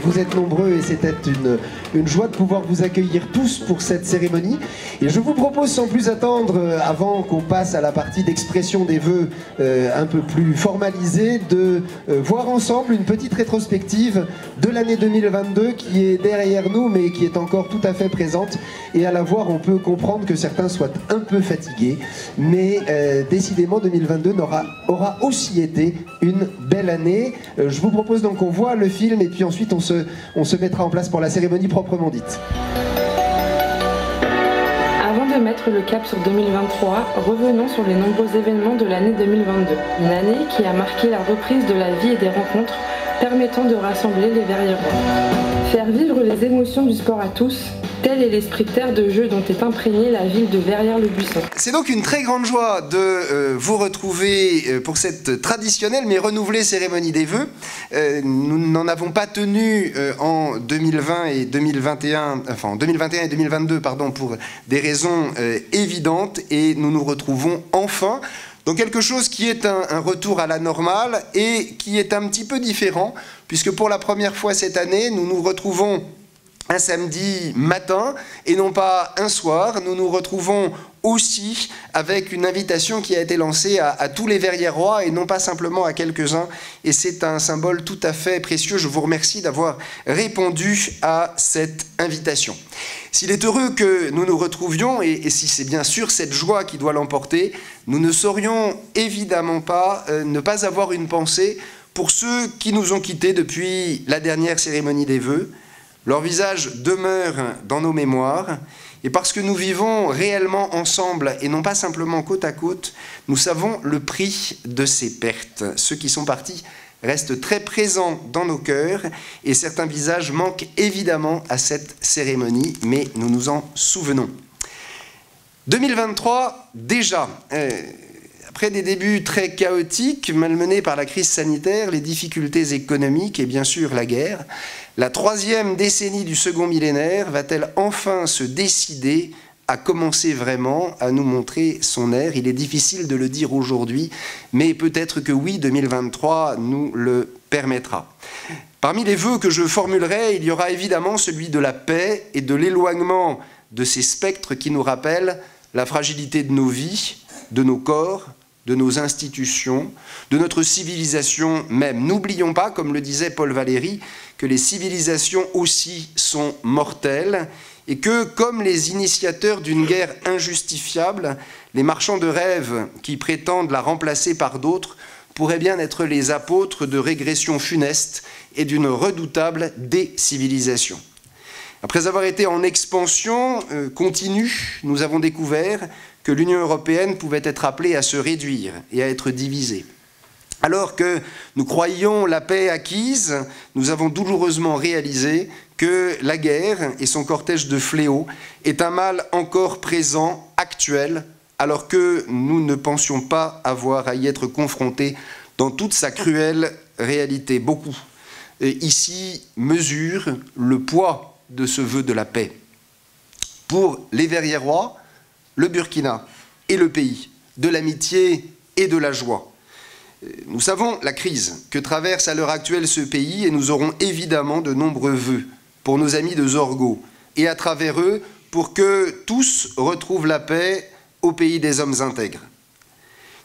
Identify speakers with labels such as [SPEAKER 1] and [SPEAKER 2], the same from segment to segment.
[SPEAKER 1] Vous êtes nombreux et c'était une joie de pouvoir vous accueillir tous pour cette cérémonie. Et je vous propose sans plus attendre, avant qu'on passe à la partie d'expression des vœux un peu plus formalisée, de voir ensemble une petite rétrospective de l'année 2022 qui est derrière nous mais qui est encore tout à fait présente. Et à la voir, on peut comprendre que certains soient un peu fatigués. Mais décidément, 2022 aura aussi été une belle année. Je vous propose donc qu'on voit le film et puis ensuite on se mettra en place pour la cérémonie proprement dite.
[SPEAKER 2] Avant de mettre le cap sur 2023, revenons sur les nombreux événements de l'année 2022. Une année qui a marqué la reprise de la vie et des rencontres permettant de rassembler les Verriérois. Faire vivre les émotions du sport à tous, tel est l'esprit de terre de jeu dont est imprégnée la ville de Verrières-le-Buisson.
[SPEAKER 1] C'est donc une très grande joie de vous retrouver pour cette traditionnelle mais renouvelée cérémonie des vœux. Nous n'en avons pas tenu en 2020 et 2021, enfin en 2021 et 2022, pardon, pour des raisons évidentes, et nous nous retrouvons enfin dans quelque chose qui est un retour à la normale et qui est un petit peu différent, puisque pour la première fois cette année, nous nous retrouvons un samedi matin et non pas un soir. Nous nous retrouvons aussi avec une invitation qui a été lancée à tous les Verriérois et non pas simplement à quelques-uns. Et c'est un symbole tout à fait précieux. Je vous remercie d'avoir répondu à cette invitation. S'il est heureux que nous nous retrouvions, et si c'est bien sûr cette joie qui doit l'emporter, nous ne saurions évidemment pas ne pas avoir une pensée pour ceux qui nous ont quittés depuis la dernière cérémonie des vœux. Leur visage demeure dans nos mémoires, et parce que nous vivons réellement ensemble et non pas simplement côte à côte, nous savons le prix de ces pertes. Ceux qui sont partis restent très présents dans nos cœurs, et certains visages manquent évidemment à cette cérémonie, mais nous nous en souvenons. 2023, déjà, après des débuts très chaotiques, malmenés par la crise sanitaire, les difficultés économiques et bien sûr la guerre, la troisième décennie du second millénaire va-t-elle enfin se décider à commencer vraiment à nous montrer son air? Il est difficile de le dire aujourd'hui, mais peut-être que oui, 2023 nous le permettra. Parmi les vœux que je formulerai, il y aura évidemment celui de la paix et de l'éloignement de ces spectres qui nous rappellent la fragilité de nos vies, de nos corps, de nos institutions, de notre civilisation même. N'oublions pas, comme le disait Paul Valéry, que les civilisations aussi sont mortelles et que, comme les initiateurs d'une guerre injustifiable, les marchands de rêves qui prétendent la remplacer par d'autres pourraient bien être les apôtres de régressions funestes et d'une redoutable décivilisation. Après avoir été en expansion continue, nous avons découvert que l'Union européenne pouvait être appelée à se réduire et à être divisée. Alors que nous croyions la paix acquise, nous avons douloureusement réalisé que la guerre et son cortège de fléaux est un mal encore présent, actuel, alors que nous ne pensions pas avoir à y être confrontés dans toute sa cruelle réalité. Beaucoup ici mesurent le poids de ce vœu de la paix. Pour les Verriérois, le Burkina et le pays, de l'amitié et de la joie. Nous savons la crise que traverse à l'heure actuelle ce pays et nous aurons évidemment de nombreux vœux pour nos amis de Zorgo et à travers eux pour que tous retrouvent la paix au pays des hommes intègres.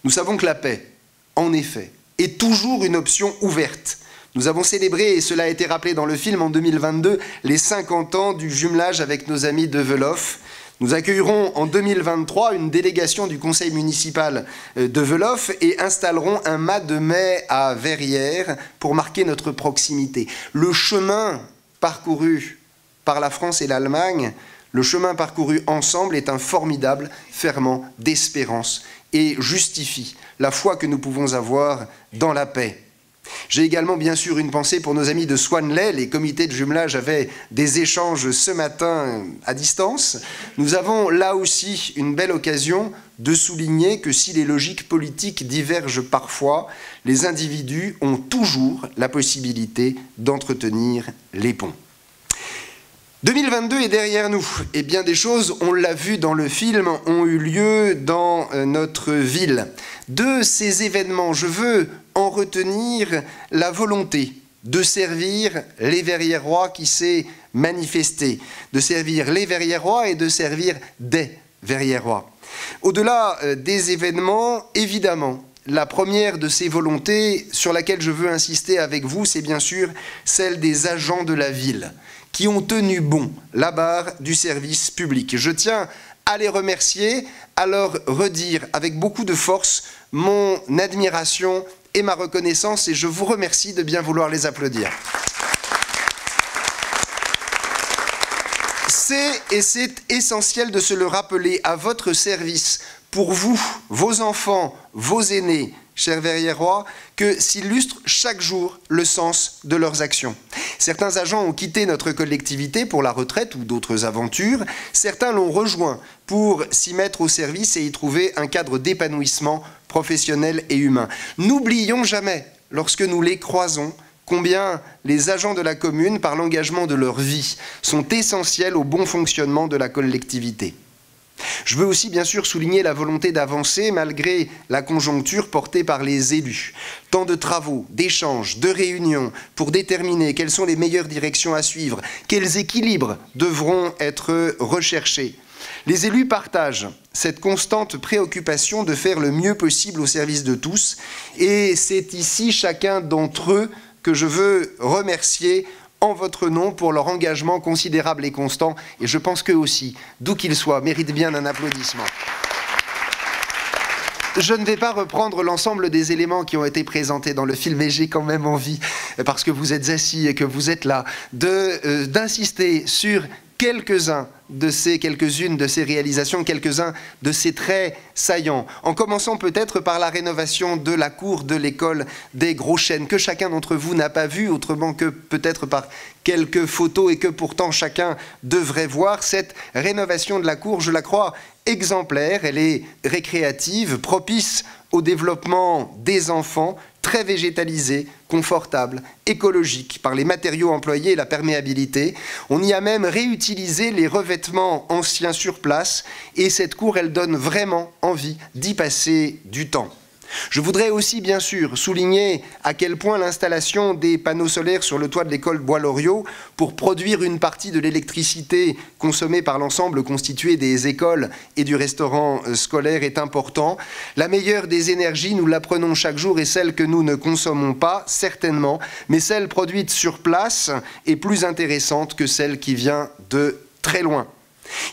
[SPEAKER 1] Nous savons que la paix, en effet, est toujours une option ouverte. Nous avons célébré, et cela a été rappelé dans le film en 2022, les 50 ans du jumelage avec nos amis de Velof. Nous accueillerons en 2023 une délégation du conseil municipal de Velof et installerons un mât de mai à Verrières pour marquer notre proximité. Le chemin parcouru par la France et l'Allemagne, Le chemin parcouru ensemble est un formidable ferment d'espérance et justifie la foi que nous pouvons avoir dans la paix. J'ai également bien sûr une pensée pour nos amis de Swanley. Les comités de jumelage avaient des échanges ce matin à distance. Nous avons là aussi une belle occasion de souligner que si les logiques politiques divergent parfois, les individus ont toujours la possibilité d'entretenir les ponts. 2022 est derrière nous et bien des choses, on l'a vu dans le film, ont eu lieu dans notre ville. De ces événements, je veux en retenir la volonté de servir les Verrières-Rois qui s'est manifestée, de servir les Verrières-Rois et de servir des Verrières-Rois. Au-delà des événements, évidemment, la première de ces volontés sur laquelle je veux insister avec vous, c'est bien sûr celle des agents de la ville qui ont tenu bon la barre du service public. Je tiens à les remercier, à leur redire avec beaucoup de force mon admiration et ma reconnaissance, et je vous remercie de bien vouloir les applaudir. C'est essentiel de se le rappeler à votre service, pour vous, vos enfants, vos aînés, chers Verrières-Rois, que s'illustre chaque jour le sens de leurs actions. Certains agents ont quitté notre collectivité pour la retraite ou d'autres aventures. Certains l'ont rejoint pour s'y mettre au service et y trouver un cadre d'épanouissement professionnel et humain. N'oublions jamais, lorsque nous les croisons, combien les agents de la commune, par l'engagement de leur vie, sont essentiels au bon fonctionnement de la collectivité. Je veux aussi bien sûr souligner la volonté d'avancer malgré la conjoncture portée par les élus. Tant de travaux, d'échanges, de réunions pour déterminer quelles sont les meilleures directions à suivre, quels équilibres devront être recherchés. Les élus partagent cette constante préoccupation de faire le mieux possible au service de tous, et c'est ici chacun d'entre eux que je veux remercier en votre nom pour leur engagement considérable et constant, et je pense qu'eux aussi, d'où qu'ils soient, méritent bien un applaudissement. Je ne vais pas reprendre l'ensemble des éléments qui ont été présentés dans le film, mais j'ai quand même envie, parce que vous êtes assis et que vous êtes là, d'insister sur quelques-unes de ces réalisations, quelques-uns de ces traits saillants. En commençant peut-être par la rénovation de la cour de l'école des Gros Chênes, que chacun d'entre vous n'a pas vu, autrement que peut-être par quelques photos, et que pourtant chacun devrait voir. Cette rénovation de la cour, je la crois exemplaire, elle est récréative, propice au développement des enfants, très végétalisée, confortable, écologique, par les matériaux employés et la perméabilité. On y a même réutilisé les revêtements anciens sur place, et cette cour, elle donne vraiment envie d'y passer du temps. Je voudrais aussi, bien sûr, souligner à quel point l'installation des panneaux solaires sur le toit de l'école Bois-Loriot pour produire une partie de l'électricité consommée par l'ensemble constitué des écoles et du restaurant scolaire est important. La meilleure des énergies, nous l'apprenons chaque jour, est celle que nous ne consommons pas, certainement, mais celle produite sur place est plus intéressante que celle qui vient de très loin.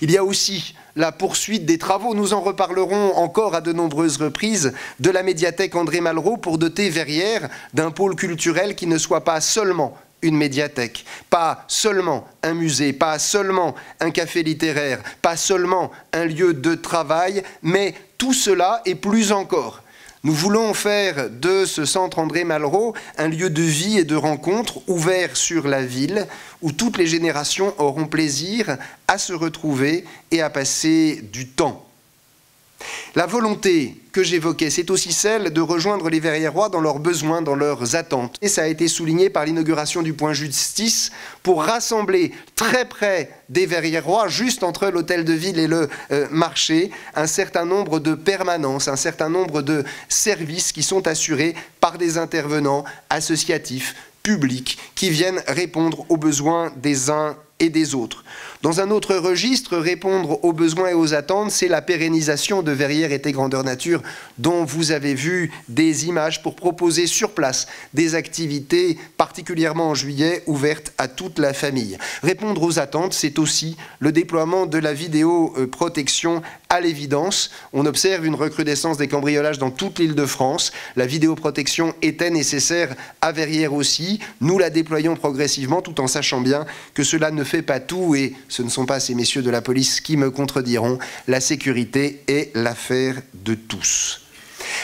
[SPEAKER 1] Il y a aussi la poursuite des travaux, nous en reparlerons encore à de nombreuses reprises, de la médiathèque André Malraux pour doter Verrières d'un pôle culturel qui ne soit pas seulement une médiathèque, pas seulement un musée, pas seulement un café littéraire, pas seulement un lieu de travail, mais tout cela et plus encore. Nous voulons faire de ce centre André Malraux un lieu de vie et de rencontre ouvert sur la ville, où toutes les générations auront plaisir à se retrouver et à passer du temps. La volonté que j'évoquais, c'est aussi celle de rejoindre les Verrières-Rois dans leurs besoins, dans leurs attentes. Et ça a été souligné par l'inauguration du point justice pour rassembler très près des Verrières-Rois, juste entre l'hôtel de ville et le marché, un certain nombre de permanences, un certain nombre de services qui sont assurés par des intervenants associatifs, publics, qui viennent répondre aux besoins des uns et des autres. Dans un autre registre, répondre aux besoins et aux attentes, c'est la pérennisation de Verrières été grandeur nature, dont vous avez vu des images pour proposer sur place des activités, particulièrement en juillet, ouvertes à toute la famille. Répondre aux attentes, c'est aussi le déploiement de la vidéoprotection. À l'évidence, on observe une recrudescence des cambriolages dans toute l'Île-de-France. La vidéoprotection était nécessaire à Verrières aussi. Nous la déployons progressivement, tout en sachant bien que cela ne fait pas tout et ce ne sont pas ces messieurs de la police qui me contrediront. La sécurité est l'affaire de tous.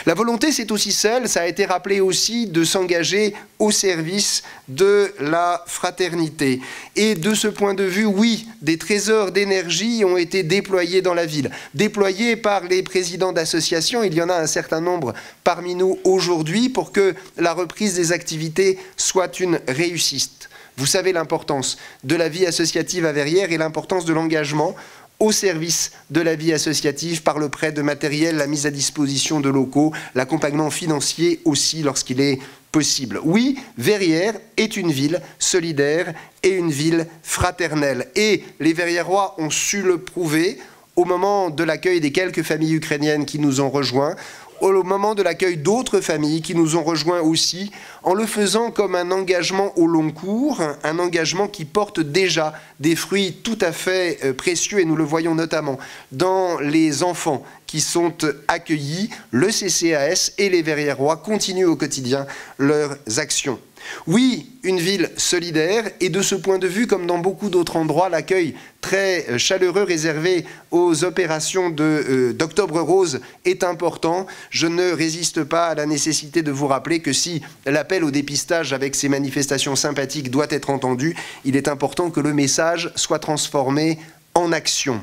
[SPEAKER 1] La volonté, c'est aussi celle, ça a été rappelé aussi, de s'engager au service de la fraternité. Et de ce point de vue, oui, des trésors d'énergie ont été déployés dans la ville. Déployés par les présidents d'associations, il y en a un certain nombre parmi nous aujourd'hui pour que la reprise des activités soit une réussite. Vous savez l'importance de la vie associative à Verrières et l'importance de l'engagement au service de la vie associative par le prêt de matériel, la mise à disposition de locaux, l'accompagnement financier aussi lorsqu'il est possible. Oui, Verrières est une ville solidaire et une ville fraternelle. Et les Verriérois ont su le prouver au moment de l'accueil des quelques familles ukrainiennes qui nous ont rejoints, au moment de l'accueil d'autres familles qui nous ont rejoints aussi, en le faisant comme un engagement au long cours, un engagement qui porte déjà des fruits tout à fait précieux, et nous le voyons notamment dans les enfants qui sont accueillis. Le CCAS et les Verriérois continuent au quotidien leurs actions. Oui, une ville solidaire, et de ce point de vue, comme dans beaucoup d'autres endroits, l'accueil très chaleureux réservé aux opérations d'Octobre Rose est important. Je ne résiste pas à la nécessité de vous rappeler que si l'appel au dépistage avec ces manifestations sympathiques doit être entendu, il est important que le message soit transformé en action.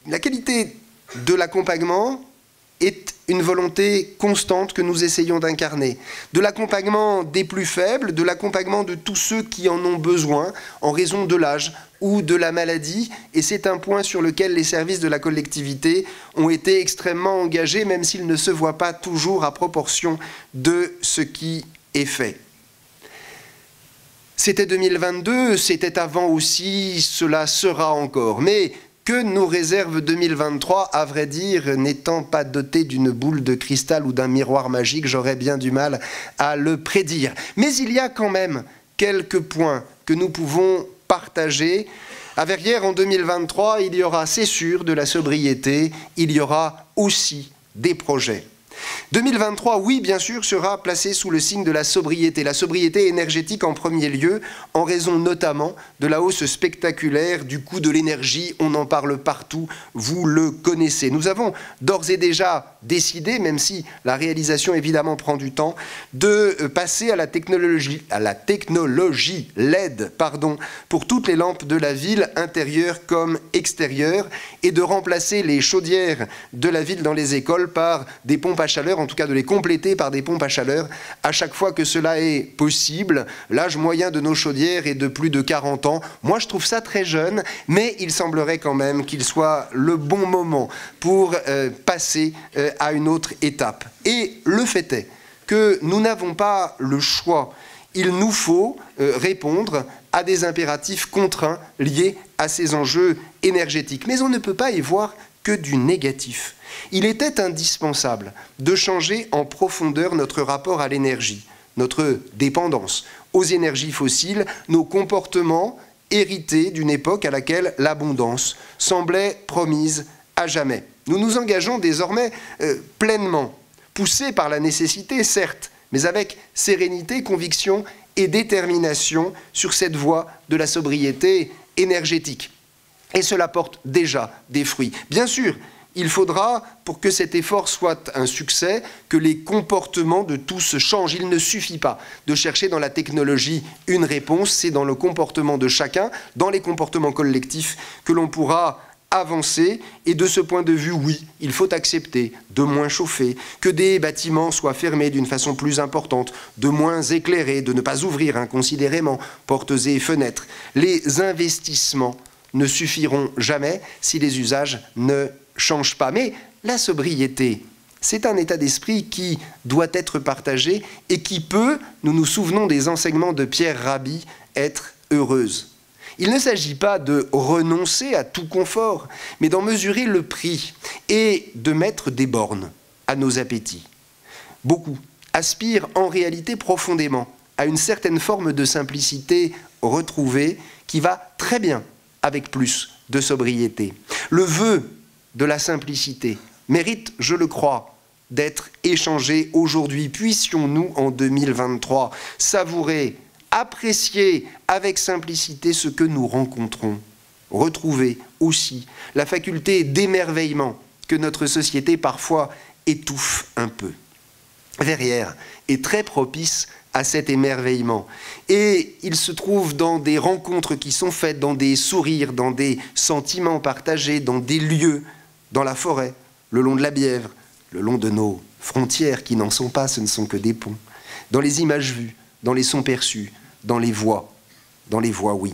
[SPEAKER 1] La qualité de l'accompagnement est une volonté constante que nous essayons d'incarner. De l'accompagnement des plus faibles, de l'accompagnement de tous ceux qui en ont besoin en raison de l'âge ou de la maladie. Et c'est un point sur lequel les services de la collectivité ont été extrêmement engagés, même s'ils ne se voient pas toujours à proportion de ce qui est fait. C'était 2022, c'était avant aussi, cela sera encore. Mais que nous réserve 2023, à vrai dire, n'étant pas doté d'une boule de cristal ou d'un miroir magique, j'aurais bien du mal à le prédire. Mais il y a quand même quelques points que nous pouvons partager. À Verrières, en 2023, il y aura, c'est sûr, de la sobriété, il y aura aussi des projets. 2023, oui, bien sûr, sera placé sous le signe de la sobriété énergétique en premier lieu, en raison notamment de la hausse spectaculaire du coût de l'énergie. On en parle partout, vous le connaissez. Nous avons d'ores et déjà décidé, même si la réalisation évidemment prend du temps, de passer à la technologie LED, pour toutes les lampes de la ville, intérieures comme extérieures, et de remplacer les chaudières de la ville dans les écoles par des pompes à chaleur, en tout cas de les compléter par des pompes à chaleur à chaque fois que cela est possible. L'âge moyen de nos chaudières est de plus de 40 ans. Moi, je trouve ça très jeune, mais il semblerait quand même qu'il soit le bon moment pour passer à une autre étape. Et le fait est que nous n'avons pas le choix. Il nous faut répondre à des impératifs contraints liés à ces enjeux énergétiques. Mais on ne peut pas y voir que du négatif. Il était indispensable de changer en profondeur notre rapport à l'énergie, notre dépendance aux énergies fossiles, nos comportements hérités d'une époque à laquelle l'abondance semblait promise à jamais. Nous nous engageons désormais pleinement, poussés par la nécessité, certes, mais avec sérénité, conviction et détermination sur cette voie de la sobriété énergétique. Et cela porte déjà des fruits. Bien sûr, il faudra, pour que cet effort soit un succès, que les comportements de tous changent. Il ne suffit pas de chercher dans la technologie une réponse, c'est dans le comportement de chacun, dans les comportements collectifs, que l'on pourra avancer. Et de ce point de vue, oui, il faut accepter de moins chauffer, que des bâtiments soient fermés d'une façon plus importante, de moins éclairés, de ne pas ouvrir inconsidérément portes et fenêtres. Les investissements ne suffiront jamais si les usages ne changent pas. Mais la sobriété, c'est un état d'esprit qui doit être partagé et qui peut, nous nous souvenons des enseignements de Pierre Rabhi, être heureuse. Il ne s'agit pas de renoncer à tout confort, mais d'en mesurer le prix et de mettre des bornes à nos appétits. Beaucoup aspirent en réalité profondément à une certaine forme de simplicité retrouvée qui va très bien avec plus de sobriété. Le vœu de la simplicité mérite, je le crois, d'être échangé aujourd'hui. Puissions-nous, en 2023, savourer apprécier avec simplicité ce que nous rencontrons, retrouver aussi la faculté d'émerveillement que notre société parfois étouffe un peu. Verrières est très propice à cet émerveillement. Et il se trouve dans des rencontres qui sont faites, dans des sourires, dans des sentiments partagés, dans des lieux, dans la forêt, le long de la Bièvre, le long de nos frontières qui n'en sont pas, ce ne sont que des ponts, dans les images vues, dans les sons perçus, dans les voix, oui.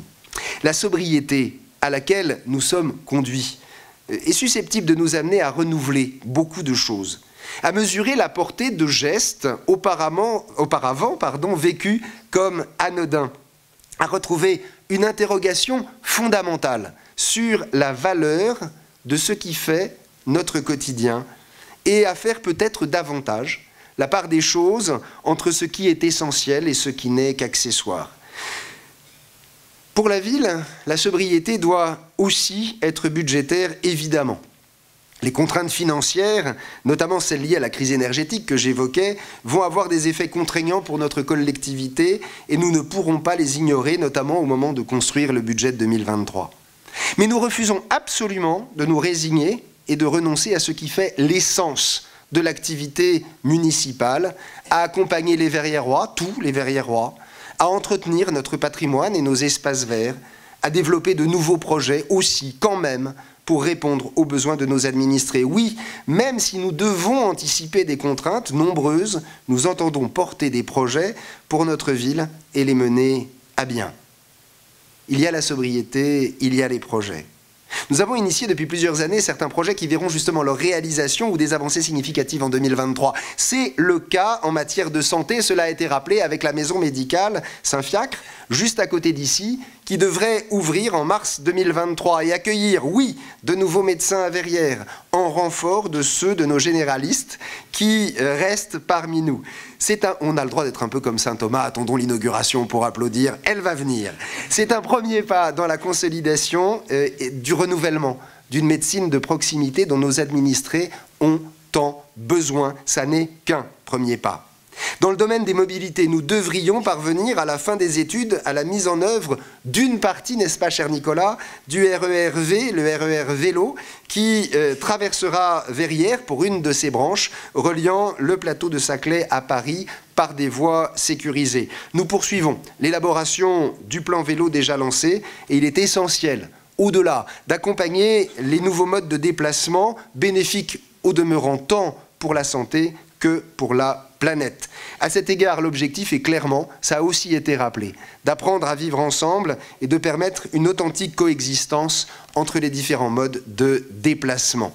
[SPEAKER 1] La sobriété à laquelle nous sommes conduits est susceptible de nous amener à renouveler beaucoup de choses, à mesurer la portée de gestes auparavant vécus comme anodins, à retrouver une interrogation fondamentale sur la valeur de ce qui fait notre quotidien et à faire peut-être davantage la part des choses entre ce qui est essentiel et ce qui n'est qu'accessoire. Pour la ville, la sobriété doit aussi être budgétaire, évidemment. Les contraintes financières, notamment celles liées à la crise énergétique que j'évoquais, vont avoir des effets contraignants pour notre collectivité et nous ne pourrons pas les ignorer, notamment au moment de construire le budget de 2023. Mais nous refusons absolument de nous résigner et de renoncer à ce qui fait l'essence de l'activité municipale, à accompagner les Verriérois, tous les Verriérois, à entretenir notre patrimoine et nos espaces verts, à développer de nouveaux projets aussi, quand même, pour répondre aux besoins de nos administrés. Oui, même si nous devons anticiper des contraintes nombreuses, nous entendons porter des projets pour notre ville et les mener à bien. Il y a la sobriété, il y a les projets. Nous avons initié depuis plusieurs années certains projets qui verront justement leur réalisation ou des avancées significatives en 2023. C'est le cas en matière de santé, cela a été rappelé avec la maison médicale Saint-Fiacre, juste à côté d'ici, qui devrait ouvrir en mars 2023 et accueillir, oui, de nouveaux médecins à Verrières, en renfort de ceux de nos généralistes qui restent parmi nous. On a le droit d'être un peu comme saint Thomas, attendons l'inauguration pour applaudir, elle va venir. C'est un premier pas dans la consolidation du renouvellement d'une médecine de proximité dont nos administrés ont tant besoin. Ça n'est qu'un premier pas. Dans le domaine des mobilités, nous devrions parvenir à la fin des études à la mise en œuvre d'une partie, n'est-ce pas cher Nicolas, du RER-V, le RER vélo, qui traversera Verrières pour une de ses branches, reliant le plateau de Saclay à Paris par des voies sécurisées. Nous poursuivons l'élaboration du plan vélo déjà lancé et il est essentiel, au-delà, d'accompagner les nouveaux modes de déplacement bénéfiques au demeurant tant pour la santé que pour la planète. À cet égard, l'objectif est clairement, ça a aussi été rappelé, d'apprendre à vivre ensemble et de permettre une authentique coexistence entre les différents modes de déplacement.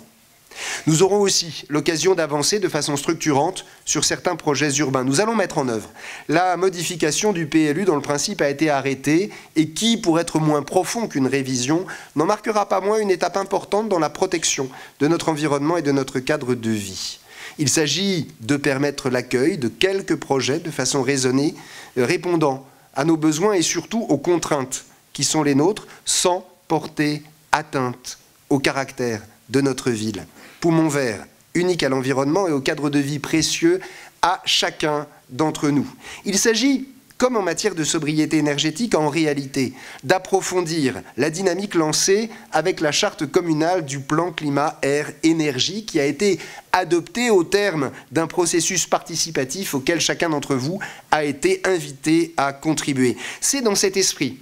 [SPEAKER 1] Nous aurons aussi l'occasion d'avancer de façon structurante sur certains projets urbains. Nous allons mettre en œuvre la modification du PLU dont le principe a été arrêté et qui, pour être moins profond qu'une révision, n'en marquera pas moins une étape importante dans la protection de notre environnement et de notre cadre de vie. Il s'agit de permettre l'accueil de quelques projets de façon raisonnée, répondant à nos besoins et surtout aux contraintes qui sont les nôtres, sans porter atteinte au caractère de notre ville. Poumon vert, unique à l'environnement et au cadre de vie précieux à chacun d'entre nous. Il s'agit, comme en matière de sobriété énergétique, en réalité, d'approfondir la dynamique lancée avec la charte communale du plan climat-air-énergie qui a été adoptée au terme d'un processus participatif auquel chacun d'entre vous a été invité à contribuer. C'est dans cet esprit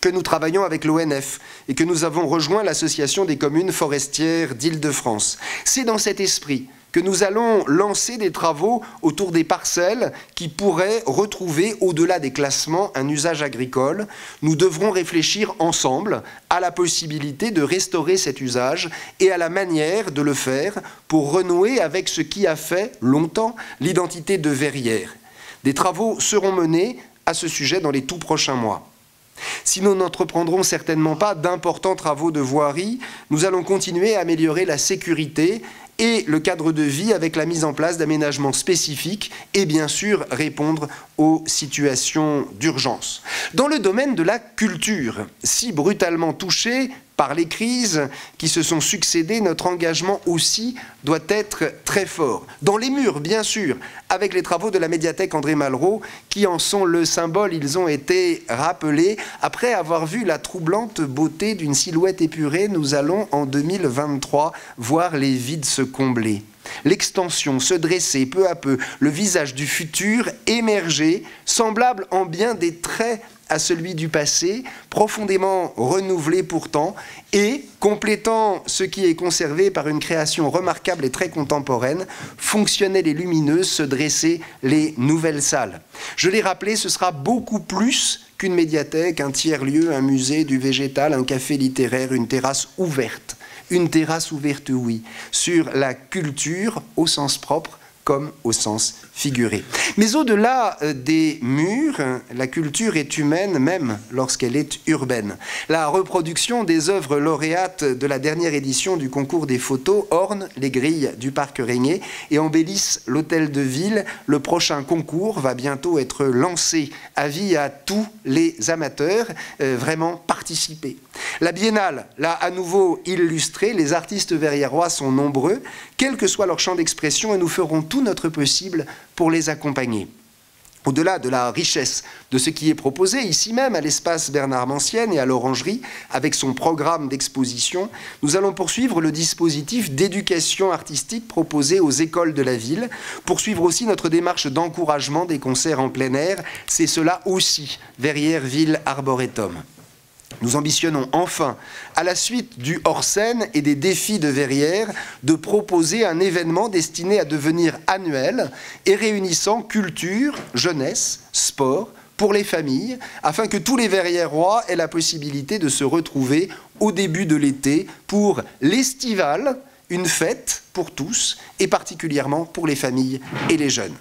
[SPEAKER 1] que nous travaillons avec l'ONF et que nous avons rejoint l'Association des communes forestières d'Île-de-France. C'est dans cet esprit que nous allons lancer des travaux autour des parcelles qui pourraient retrouver, au-delà des classements, un usage agricole. Nous devrons réfléchir ensemble à la possibilité de restaurer cet usage et à la manière de le faire pour renouer avec ce qui a fait longtemps l'identité de Verrières. Des travaux seront menés à ce sujet dans les tout prochains mois. Si nous n'entreprendrons certainement pas d'importants travaux de voirie, nous allons continuer à améliorer la sécurité et le cadre de vie avec la mise en place d'aménagements spécifiques et bien sûr répondre aux situations d'urgence. Dans le domaine de la culture, si brutalement touchée par les crises qui se sont succédées, notre engagement aussi doit être très fort. Dans les murs, bien sûr, avec les travaux de la médiathèque André Malraux, qui en sont le symbole, ils ont été rappelés. Après avoir vu la troublante beauté d'une silhouette épurée, nous allons en 2023 voir les vides se combler. L'extension se dresser peu à peu, le visage du futur émerger, semblable en bien des traits à celui du passé, profondément renouvelé pourtant, et complétant ce qui est conservé par une création remarquable et très contemporaine, fonctionnelle et lumineuse, se dressaient les nouvelles salles. Je l'ai rappelé, ce sera beaucoup plus qu'une médiathèque, un tiers-lieu, un musée, du végétal, un café littéraire, une terrasse ouverte. Une terrasse ouverte, oui, sur la culture au sens propre comme au sens figuré. Mais au-delà des murs, la culture est humaine même lorsqu'elle est urbaine. La reproduction des œuvres lauréates de la dernière édition du concours des photos orne les grilles du parc Régnier et embellissent l'hôtel de ville. Le prochain concours va bientôt être lancé. Avis à tous les amateurs, vraiment participer. La biennale l'a à nouveau illustré, les artistes verriérois sont nombreux, quel que soit leur champ d'expression, et nous ferons tout notre possible pour les accompagner. Au-delà de la richesse de ce qui est proposé, ici même à l'espace Bernard Mancienne et à l'Orangerie, avec son programme d'exposition, nous allons poursuivre le dispositif d'éducation artistique proposé aux écoles de la ville, poursuivre aussi notre démarche d'encouragement des concerts en plein air, c'est cela aussi, Verrières Ville Arboretum. Nous ambitionnons enfin, à la suite du hors-scène et des défis de Verrières, de proposer un événement destiné à devenir annuel et réunissant culture, jeunesse, sport pour les familles, afin que tous les Verriérois aient la possibilité de se retrouver au début de l'été pour l'estival, une fête pour tous et particulièrement pour les familles et les jeunes.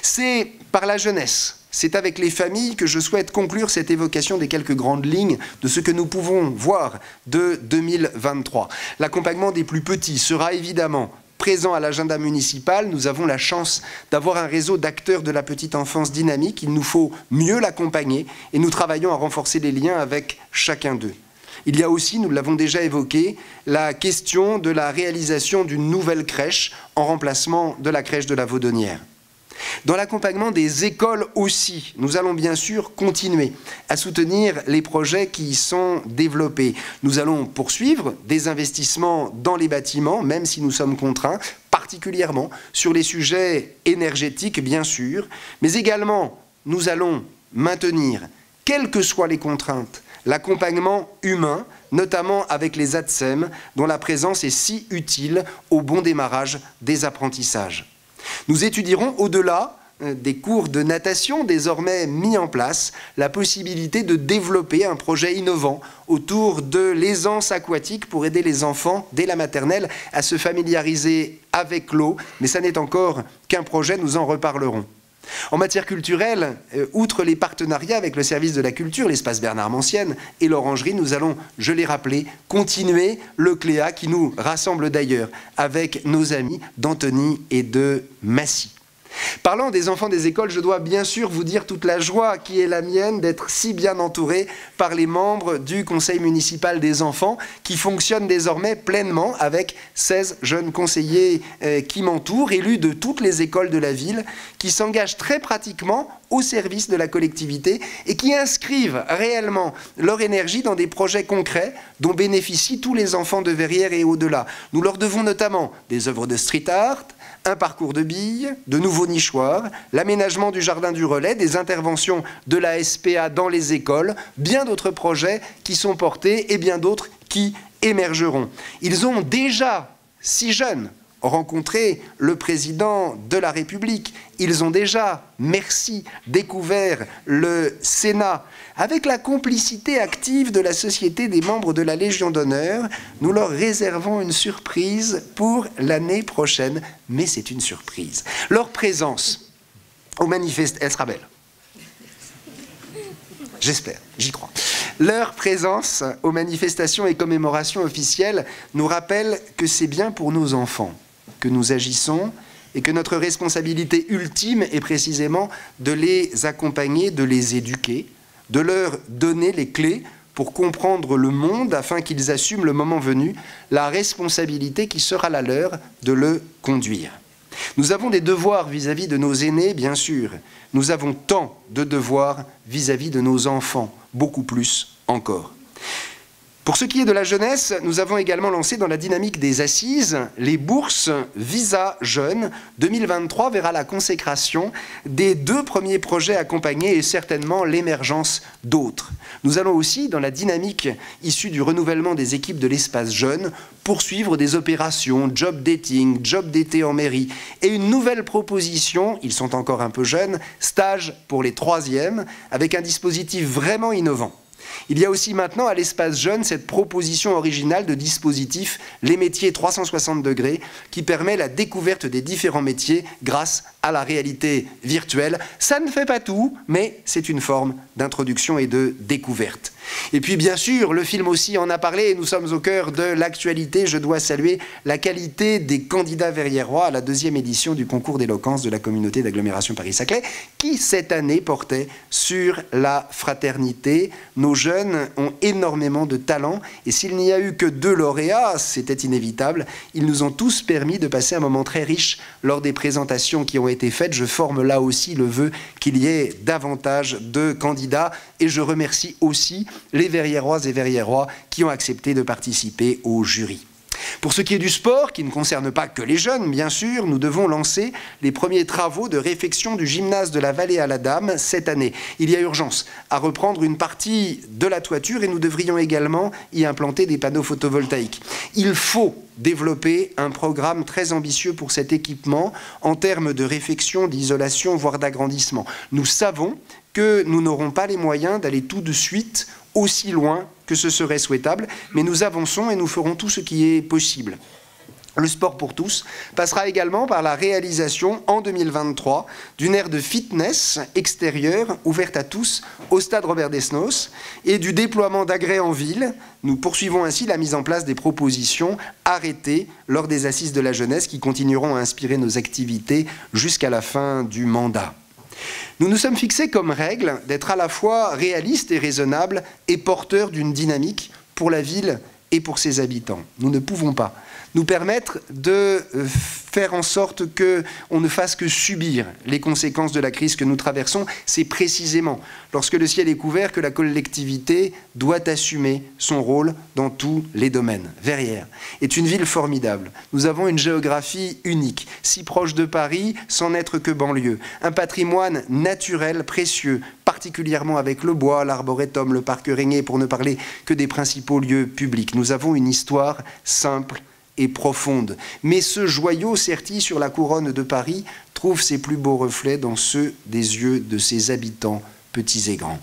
[SPEAKER 1] C'est par la jeunesse, c'est avec les familles que je souhaite conclure cette évocation des quelques grandes lignes de ce que nous pouvons voir de 2023. L'accompagnement des plus petits sera évidemment présent à l'agenda municipal. Nous avons la chance d'avoir un réseau d'acteurs de la petite enfance dynamique. Il nous faut mieux l'accompagner et nous travaillons à renforcer les liens avec chacun d'eux. Il y a aussi, nous l'avons déjà évoqué, la question de la réalisation d'une nouvelle crèche en remplacement de la crèche de la Vaudonnière. Dans l'accompagnement des écoles aussi, nous allons bien sûr continuer à soutenir les projets qui y sont développés. Nous allons poursuivre des investissements dans les bâtiments, même si nous sommes contraints, particulièrement sur les sujets énergétiques, bien sûr, mais également nous allons maintenir, quelles que soient les contraintes, l'accompagnement humain, notamment avec les ATSEM, dont la présence est si utile au bon démarrage des apprentissages. Nous étudierons au-delà des cours de natation désormais mis en place, la possibilité de développer un projet innovant autour de l'aisance aquatique pour aider les enfants dès la maternelle à se familiariser avec l'eau, mais ça n'est encore qu'un projet, nous en reparlerons. En matière culturelle, outre les partenariats avec le service de la culture, l'espace Bernard Mancienne et l'Orangerie, nous allons, je l'ai rappelé, continuer le CLEA qui nous rassemble d'ailleurs avec nos amis d'Antony et de Massy. Parlant des enfants des écoles, je dois bien sûr vous dire toute la joie qui est la mienne d'être si bien entouré par les membres du conseil municipal des enfants qui fonctionne désormais pleinement avec 16 jeunes conseillers qui m'entourent, élus de toutes les écoles de la ville, qui s'engagent très pratiquement au service de la collectivité et qui inscrivent réellement leur énergie dans des projets concrets dont bénéficient tous les enfants de Verrières et au-delà. Nous leur devons notamment des œuvres de street art, un parcours de billes, de nouveaux nichoirs, l'aménagement du jardin du relais, des interventions de la SPA dans les écoles, bien d'autres projets qui sont portés et bien d'autres qui émergeront. Ils ont déjà, si jeunes, rencontré le président de la République. Ils ont déjà, merci, découvert le Sénat. Avec la complicité active de la Société des membres de la Légion d'honneur, nous leur réservons une surprise pour l'année prochaine, mais c'est une surprise. Leur présence au manifeste, elle sera belle. J'espère, j'y crois. Leur présence aux manifestations et commémorations officielles nous rappelle que c'est bien pour nos enfants que nous agissons et que notre responsabilité ultime est précisément de les accompagner, de les éduquer, de leur donner les clés pour comprendre le monde afin qu'ils assument le moment venu la responsabilité qui sera la leur de le conduire. Nous avons des devoirs vis-à-vis de nos aînés, bien sûr. Nous avons tant de devoirs vis-à-vis de nos enfants, beaucoup plus encore. Pour ce qui est de la jeunesse, nous avons également lancé dans la dynamique des assises les bourses Visa Jeunes. 2023 verra la consécration des 2 premiers projets accompagnés et certainement l'émergence d'autres. Nous allons aussi, dans la dynamique issue du renouvellement des équipes de l'espace jeune, poursuivre des opérations, job dating, job d'été en mairie et une nouvelle proposition, ils sont encore un peu jeunes, stage pour les 3e, avec un dispositif vraiment innovant. Il y a aussi maintenant à l'espace jeune cette proposition originale de dispositif Les métiers 360 degrés qui permet la découverte des différents métiers grâce à la réalité virtuelle. Ça ne fait pas tout, mais c'est une forme d'introduction et de découverte. Et puis bien sûr, le film aussi en a parlé et nous sommes au cœur de l'actualité. Je dois saluer la qualité des candidats verriérois à la 2e édition du concours d'éloquence de la communauté d'agglomération Paris-Saclay qui cette année portait sur la fraternité. Nos jeunes ont énormément de talent et s'il n'y a eu que 2 lauréats, c'était inévitable, ils nous ont tous permis de passer un moment très riche lors des présentations qui ont été faites. Je forme là aussi le vœu qu'il y ait davantage de candidats et je remercie aussi les verriéroises et verriérois qui ont accepté de participer au jury. Pour ce qui est du sport, qui ne concerne pas que les jeunes, bien sûr, nous devons lancer les premiers travaux de réfection du gymnase de la Vallée à la Dame cette année. Il y a urgence à reprendre une partie de la toiture et nous devrions également y implanter des panneaux photovoltaïques. Il faut développer un programme très ambitieux pour cet équipement en termes de réfection, d'isolation, voire d'agrandissement. Nous savons que nous n'aurons pas les moyens d'aller tout de suite aussi loin que ce serait souhaitable, mais nous avançons et nous ferons tout ce qui est possible. Le sport pour tous passera également par la réalisation en 2023 d'une aire de fitness extérieure ouverte à tous au stade Robert Desnos et du déploiement d'agrès en ville. Nous poursuivons ainsi la mise en place des propositions arrêtées lors des assises de la jeunesse qui continueront à inspirer nos activités jusqu'à la fin du mandat. Nous nous sommes fixés comme règle d'être à la fois réalistes et raisonnables et porteurs d'une dynamique pour la ville et pour ses habitants. Nous ne pouvons pas nous permettre de faire en sorte qu'on ne fasse que subir les conséquences de la crise que nous traversons. C'est précisément lorsque le ciel est couvert que la collectivité doit assumer son rôle dans tous les domaines. Verrières est une ville formidable. Nous avons une géographie unique, si proche de Paris sans n'être que banlieue. Un patrimoine naturel précieux, particulièrement avec le bois, l'arboretum, le parc Régnier, pour ne parler que des principaux lieux publics. Nous avons une histoire simple et profonde. Mais ce joyau serti sur la couronne de Paris trouve ses plus beaux reflets dans ceux des yeux de ses habitants, petits et grands.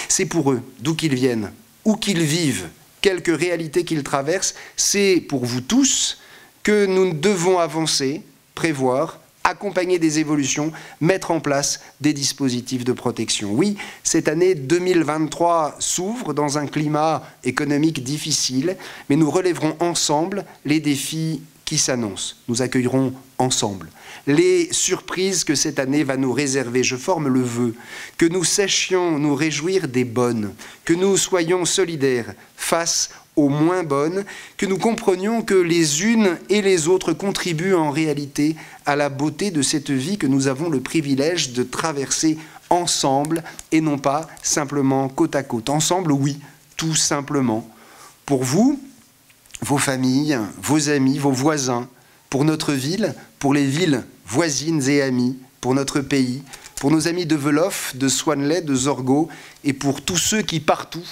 [SPEAKER 1] C'est pour eux, d'où qu'ils viennent, où qu'ils vivent, quelque réalité qu'ils traversent, c'est pour vous tous que nous devons avancer, prévoir, accompagner des évolutions, mettre en place des dispositifs de protection. Oui, cette année 2023 s'ouvre dans un climat économique difficile, mais nous relèverons ensemble les défis qui s'annoncent. Nous accueillerons ensemble les surprises que cette année va nous réserver. Je forme le vœu que nous sachions nous réjouir des bonnes, que nous soyons solidaires face aux moins bonnes, que nous comprenions que les unes et les autres contribuent en réalité à la beauté de cette vie que nous avons le privilège de traverser ensemble et non pas simplement côte à côte. Ensemble, oui, tout simplement. Pour vous, vos familles, vos amis, vos voisins, pour notre ville, pour les villes voisines et amies, pour notre pays, pour nos amis de Veloff, de Swanley, de Zorgo et pour tous ceux qui partout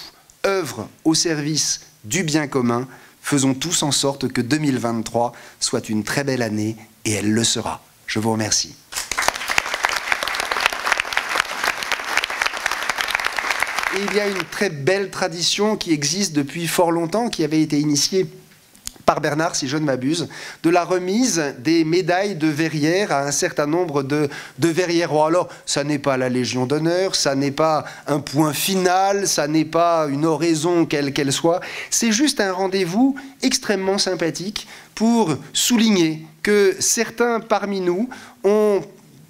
[SPEAKER 1] œuvrent au service du bien commun, faisons tous en sorte que 2023 soit une très belle année et elle le sera. Je vous remercie. Et il y a une très belle tradition qui existe depuis fort longtemps, qui avait été initiée par Bernard, si je ne m'abuse, de la remise des médailles de verrières à un certain nombre de verriérois. Alors, ça n'est pas la Légion d'honneur, ça n'est pas un point final, ça n'est pas une oraison quelle qu'elle soit, c'est juste un rendez-vous extrêmement sympathique pour souligner que certains parmi nous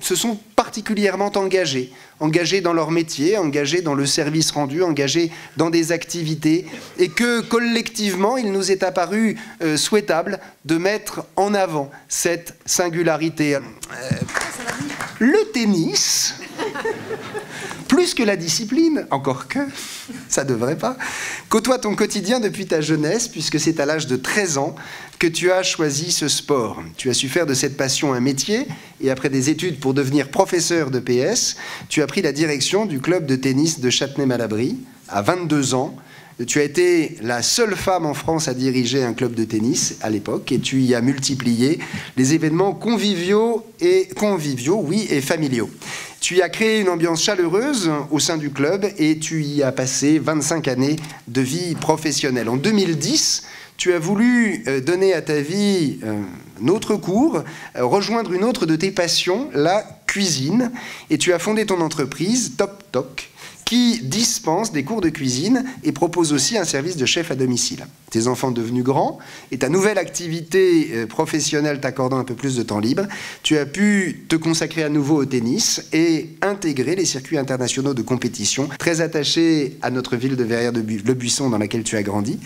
[SPEAKER 1] se sont particulièrement particulièrement engagés. Engagés dans leur métier, engagés dans le service rendu, engagés dans des activités, et que collectivement, il nous est apparu souhaitable de mettre en avant cette singularité. Le tennis, plus que la discipline, encore que, ça ne devrait pas, côtoie ton quotidien depuis ta jeunesse, puisque c'est à l'âge de 13 ans que tu as choisi ce sport. Tu as su faire de cette passion un métier, et après des études pour devenir professeur de PS, tu as pris la direction du club de tennis de Châtenay-Malabry à 22 ans. Tu as été la seule femme en France à diriger un club de tennis à l'époque, et tu y as multiplié les événements conviviaux, et familiaux. Tu y as créé une ambiance chaleureuse au sein du club, et tu y as passé 25 années de vie professionnelle. En 2010, tu as voulu donner à ta vie un autre cours, rejoindre une autre de tes passions, la cuisine, et tu as fondé ton entreprise Top Toc, qui dispense des cours de cuisine et propose aussi un service de chef à domicile. Tes enfants devenus grands et ta nouvelle activité professionnelle t'accordant un peu plus de temps libre, tu as pu te consacrer à nouveau au tennis et intégrer les circuits internationaux de compétition. Très attaché à notre ville de Verrières-le-Buisson dans laquelle tu as grandi,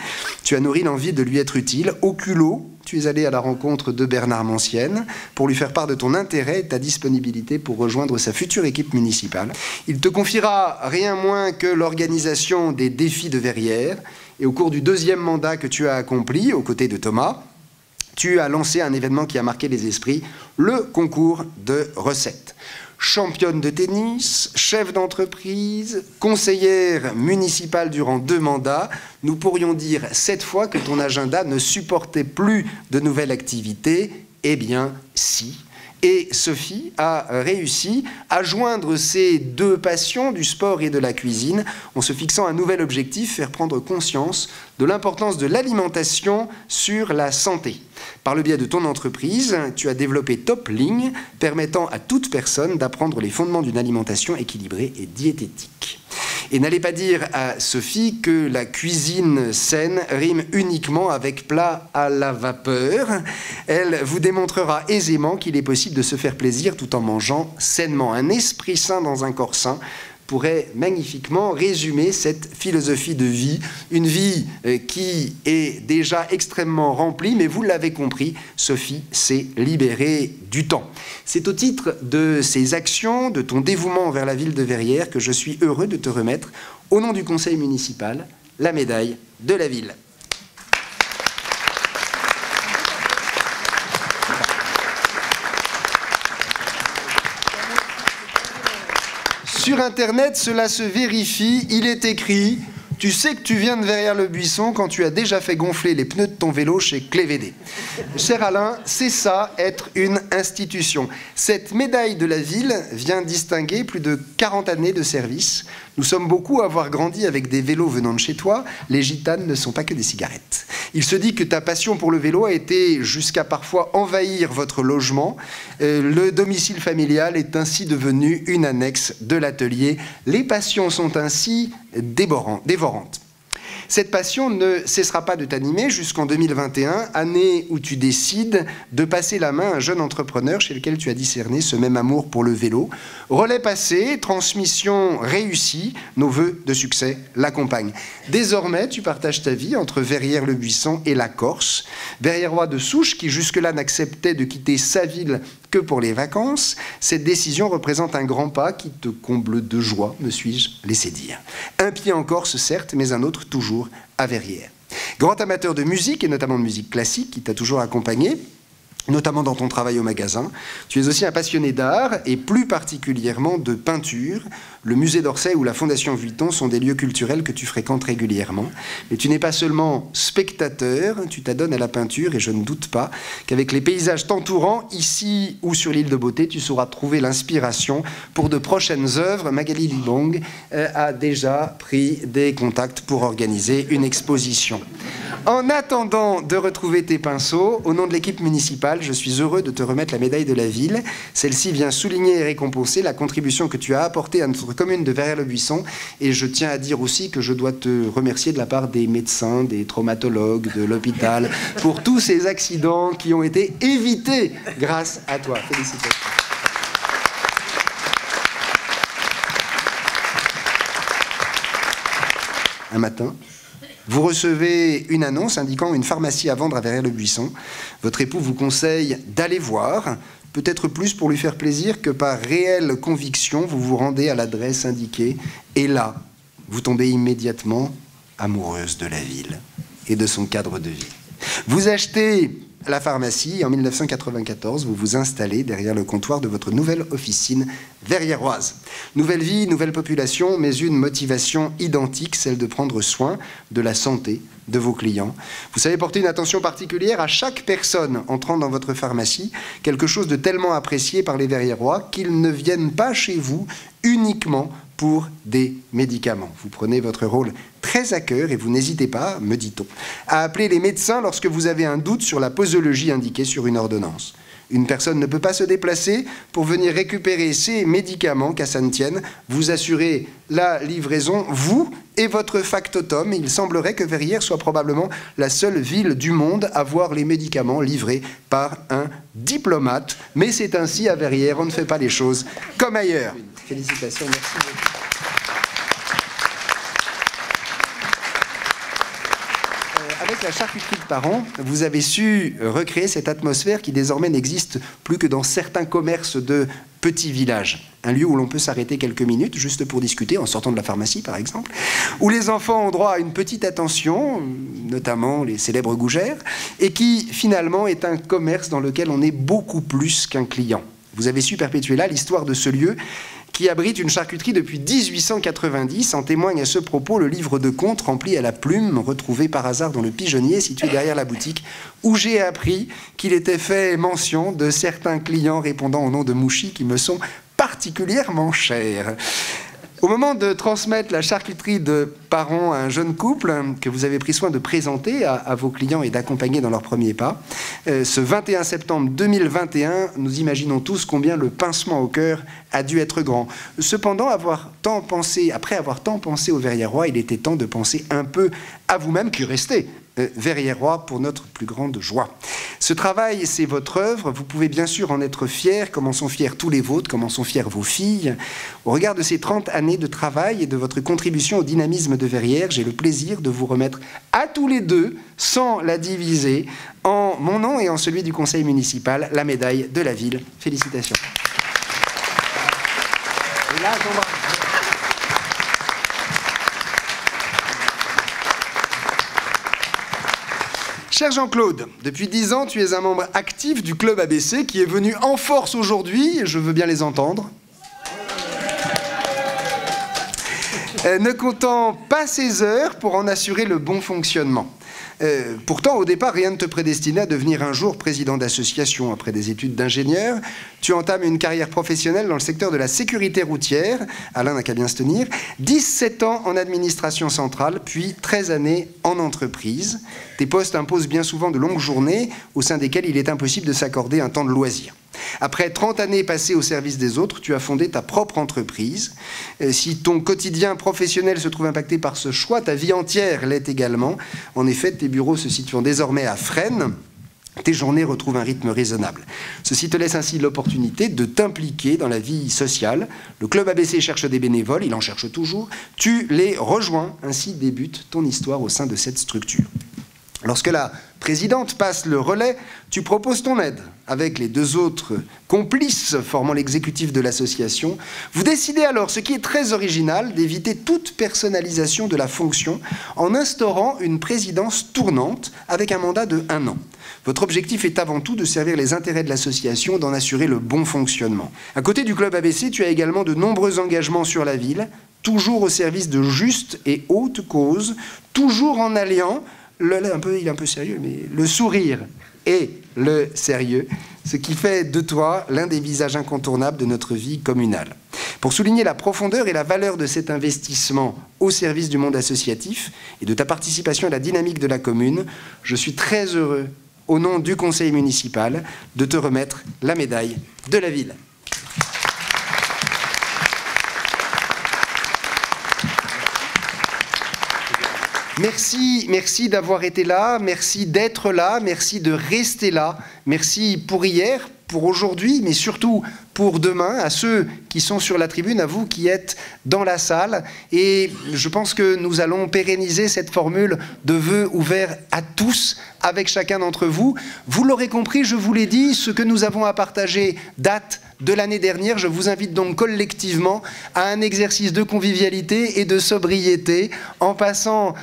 [SPEAKER 1] tu as nourri l'envie de lui être utile. Au culot, tu es allé à la rencontre de Bernard Mancienne pour lui faire part de ton intérêt et de ta disponibilité pour rejoindre sa future équipe municipale. Il te confiera rien moins que l'organisation des défis de Verrières. Et au cours du deuxième mandat que tu as accompli, aux côtés de Thomas, tu as lancé un événement qui a marqué les esprits, le concours de recettes. Championne de tennis, chef d'entreprise, conseillère municipale durant 2 mandats, nous pourrions dire cette fois que ton agenda ne supportait plus de nouvelles activités. Eh bien, si. Et Sophie a réussi à joindre ces 2 passions du sport et de la cuisine en se fixant un nouvel objectif, faire prendre conscience de l'importance de l'alimentation sur la santé. Par le biais de ton entreprise, tu as développé Top Ligne, permettant à toute personne d'apprendre les fondements d'une alimentation équilibrée et diététique. Et n'allez pas dire à Sophie que la cuisine saine rime uniquement avec plat à la vapeur. Elle vous démontrera aisément qu'il est possible de se faire plaisir tout en mangeant sainement. Un esprit sain dans un corps sain pourrait magnifiquement résumer cette philosophie de vie, une vie qui est déjà extrêmement remplie, mais vous l'avez compris, Sophie s'est libérée du temps. C'est au titre de ces actions, de ton dévouement envers la ville de Verrières, que je suis heureux de te remettre, au nom du conseil municipal, la médaille de la ville. Sur Internet, cela se vérifie, il est écrit « Tu sais que tu viens de Verrières-le-Buisson quand tu as déjà fait gonfler les pneus de ton vélo chez Clévédé. » Cher Alain, c'est ça, être une institution. Cette médaille de la ville vient distinguer plus de 40 années de service. Nous sommes beaucoup à avoir grandi avec des vélos venant de chez toi. Les gitanes ne sont pas que des cigarettes. Il se dit que ta passion pour le vélo a été jusqu'à parfois envahir votre logement. Le domicile familial est ainsi devenu une annexe de l'atelier. Les passions sont ainsi dévorantes. Cette passion ne cessera pas de t'animer jusqu'en 2021, année où tu décides de passer la main à un jeune entrepreneur chez lequel tu as discerné ce même amour pour le vélo. Relais passé, transmission réussie, nos vœux de succès l'accompagnent. Désormais, tu partages ta vie entre Verrières-le-Buisson et la Corse. Verriérois de souche qui jusque-là n'acceptait de quitter sa ville que pour les vacances, cette décision représente un grand pas qui te comble de joie, me suis-je laissé dire. Un pied en Corse, certes, mais un autre toujours à Verrières. Grand amateur de musique, et notamment de musique classique, qui t'a toujours accompagné, notamment dans ton travail au magasin. Tu es aussi un passionné d'art, et plus particulièrement de peinture. Le musée d'Orsay ou la Fondation Vuitton sont des lieux culturels que tu fréquentes régulièrement. Mais tu n'es pas seulement spectateur, tu t'adonnes à la peinture, et je ne doute pas qu'avec les paysages t'entourant, ici ou sur l'île de Beauté, tu sauras trouver l'inspiration pour de prochaines œuvres. Magali Libong a déjà pris des contacts pour organiser une exposition. En attendant de retrouver tes pinceaux, au nom de l'équipe municipale, je suis heureux de te remettre la médaille de la ville. Celle-ci vient souligner et récompenser la contribution que tu as apportée à notre commune de Verrières-le-Buisson. Et je tiens à dire aussi que je dois te remercier de la part des médecins, des traumatologues, de l'hôpital, pour tous ces accidents qui ont été évités grâce à toi. Félicitations. un matin, vous recevez une annonce indiquant une pharmacie à vendre à Verrières-le-Buisson. Votre époux vous conseille d'aller voir, peut-être plus pour lui faire plaisir que par réelle conviction, vous vous rendez à l'adresse indiquée. Et là, vous tombez immédiatement amoureuse de la ville et de son cadre de vie. Vous achetez la pharmacie et en 1994, vous vous installez derrière le comptoir de votre nouvelle officine verriéroise. Nouvelle vie, nouvelle population, mais une motivation identique, celle de prendre soin de la santé de vos clients. Vous savez porter une attention particulière à chaque personne entrant dans votre pharmacie, quelque chose de tellement apprécié par les Verriérois qu'ils ne viennent pas chez vous uniquement pour des médicaments. Vous prenez votre rôle très à cœur et vous n'hésitez pas, me dit-on, à appeler les médecins lorsque vous avez un doute sur la posologie indiquée sur une ordonnance. Une personne ne peut pas se déplacer pour venir récupérer ses médicaments, qu'à ça ne tienne. Vous assurez la livraison, vous et votre factotum. Il semblerait que Verrières soit probablement la seule ville du monde à voir les médicaments livrés par un diplomate. Mais c'est ainsi à Verrières, on ne fait pas les choses comme ailleurs. Félicitations, merci beaucoup. Avec la charcuterie de Paron, vous avez su recréer cette atmosphère qui désormais n'existe plus que dans certains commerces de petits villages. Un lieu où l'on peut s'arrêter quelques minutes juste pour discuter, en sortant de la pharmacie par exemple, où les enfants ont droit à une petite attention, notamment les célèbres gougères, et qui finalement est un commerce dans lequel on est beaucoup plus qu'un client. Vous avez su perpétuer là l'histoire de ce lieu qui abrite une charcuterie depuis 1890. En témoigne à ce propos le livre de contes rempli à la plume, retrouvé par hasard dans le pigeonnier situé derrière la boutique, où j'ai appris qu'il était fait mention de certains clients répondant au nom de Mouchy qui me sont particulièrement chers. Au moment de transmettre la charcuterie de Paron à un jeune couple que vous avez pris soin de présenter à vos clients et d'accompagner dans leurs premiers pas, ce 21 septembre 2021, nous imaginons tous combien le pincement au cœur a dû être grand. Cependant, après avoir tant pensé aux Verriérois, il était temps de penser un peu à vous-même qui restez Verriérois pour notre plus grande joie. Ce travail, c'est votre œuvre. Vous pouvez bien sûr en être fiers, comme en sont fiers tous les vôtres, comme en sont fiers vos filles. Au regard de ces 30 années de travail et de votre contribution au dynamisme de Verrières, j'ai le plaisir de vous remettre à tous les deux, sans la diviser, en mon nom et en celui du conseil municipal, la médaille de la ville. Félicitations. Et là, cher Jean-Claude, depuis 10 ans, tu es un membre actif du club ABC qui est venu en force aujourd'hui, je veux bien les entendre. Ne comptant pas ses heures pour en assurer le bon fonctionnement. Pourtant, au départ, rien ne te prédestinait à devenir un jour président d'association. Après des études d'ingénieur, tu entames une carrière professionnelle dans le secteur de la sécurité routière. Alain n'a qu'à bien se tenir. 17 ans en administration centrale, puis 13 années en entreprise. Tes postes imposent bien souvent de longues journées, au sein desquelles il est impossible de s'accorder un temps de loisir. Après 30 années passées au service des autres, tu as fondé ta propre entreprise. Si ton quotidien professionnel se trouve impacté par ce choix, ta vie entière l'est également. En effet, tes bureaux se situant désormais à Fresnes, tes journées retrouvent un rythme raisonnable. Ceci te laisse ainsi l'opportunité de t'impliquer dans la vie sociale. Le club ABC cherche des bénévoles, il en cherche toujours. Tu les rejoins, ainsi débute ton histoire au sein de cette structure. Lorsque la présidente passe le relais, tu proposes ton aide. Avec les deux autres complices formant l'exécutif de l'association, vous décidez alors, ce qui est très original, d'éviter toute personnalisation de la fonction en instaurant une présidence tournante avec un mandat de 1 an. Votre objectif est avant tout de servir les intérêts de l'association, d'en assurer le bon fonctionnement. À côté du club ABC, tu as également de nombreux engagements sur la ville, toujours au service de justes et hautes causes, toujours en alliant il est un peu sérieux, mais le sourire et le sérieux, ce qui fait de toi l'un des visages incontournables de notre vie communale. Pour souligner la profondeur et la valeur de cet investissement au service du monde associatif et de ta participation à la dynamique de la commune, je suis très heureux, au nom du conseil municipal, de te remettre la médaille de la ville. Merci d'avoir été là, merci d'être là, merci de rester là, merci pour hier, pour aujourd'hui, mais surtout pour demain, à ceux qui sont sur la tribune, à vous qui êtes dans la salle. Et je pense que nous allons pérenniser cette formule de vœux ouverts à tous, avec chacun d'entre vous. Vous l'aurez compris, je vous l'ai dit, ce que nous avons à partager date de l'année dernière. Je vous invite donc collectivement à un exercice de convivialité et de sobriété en passant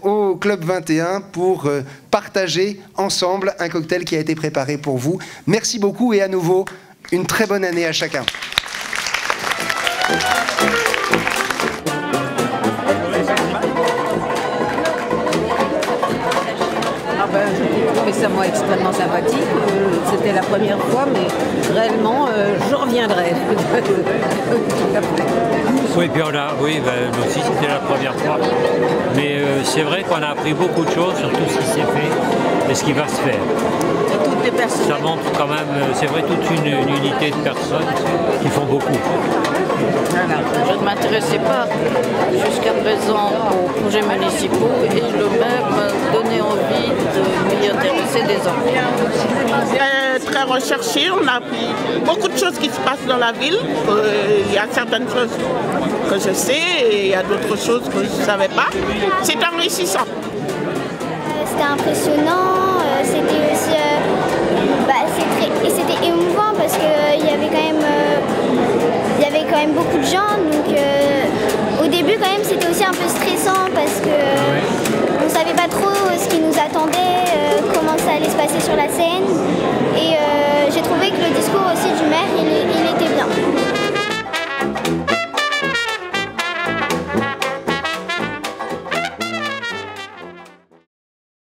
[SPEAKER 1] au Club 21 pour partager ensemble un cocktail qui a été préparé pour vous. Merci beaucoup et à nouveau, une très bonne année à chacun.
[SPEAKER 3] J'ai trouvé ça moi extrêmement sympathique. C'était la première fois, mais réellement, je reviendrai.
[SPEAKER 4] Oui, puis nous aussi c'était la première fois. Mais c'est vrai qu'on a appris beaucoup de choses sur tout ce qui s'est fait et ce qui va se faire.
[SPEAKER 3] Toutes les personnes.
[SPEAKER 4] Ça montre quand même, c'est vrai, toute une unité de personnes qui font beaucoup.
[SPEAKER 5] Voilà. Je ne m'intéressais pas jusqu'à présent aux projets municipaux et le maire m'a donné envie de m'y intéresser des enfants.
[SPEAKER 6] Très recherché, on a appris beaucoup de choses qui se passent dans la ville. Il y a certaines choses que je sais et il y a d'autres choses que je ne savais pas. C'est enrichissant.
[SPEAKER 7] C'était impressionnant, c'était aussi c'était émouvant parce qu'il y avait quand même beaucoup de gens. Donc au début quand même c'était aussi un peu stressant parce que on ne savait pas trop ce qui nous attendait, comment ça allait se passer sur la scène.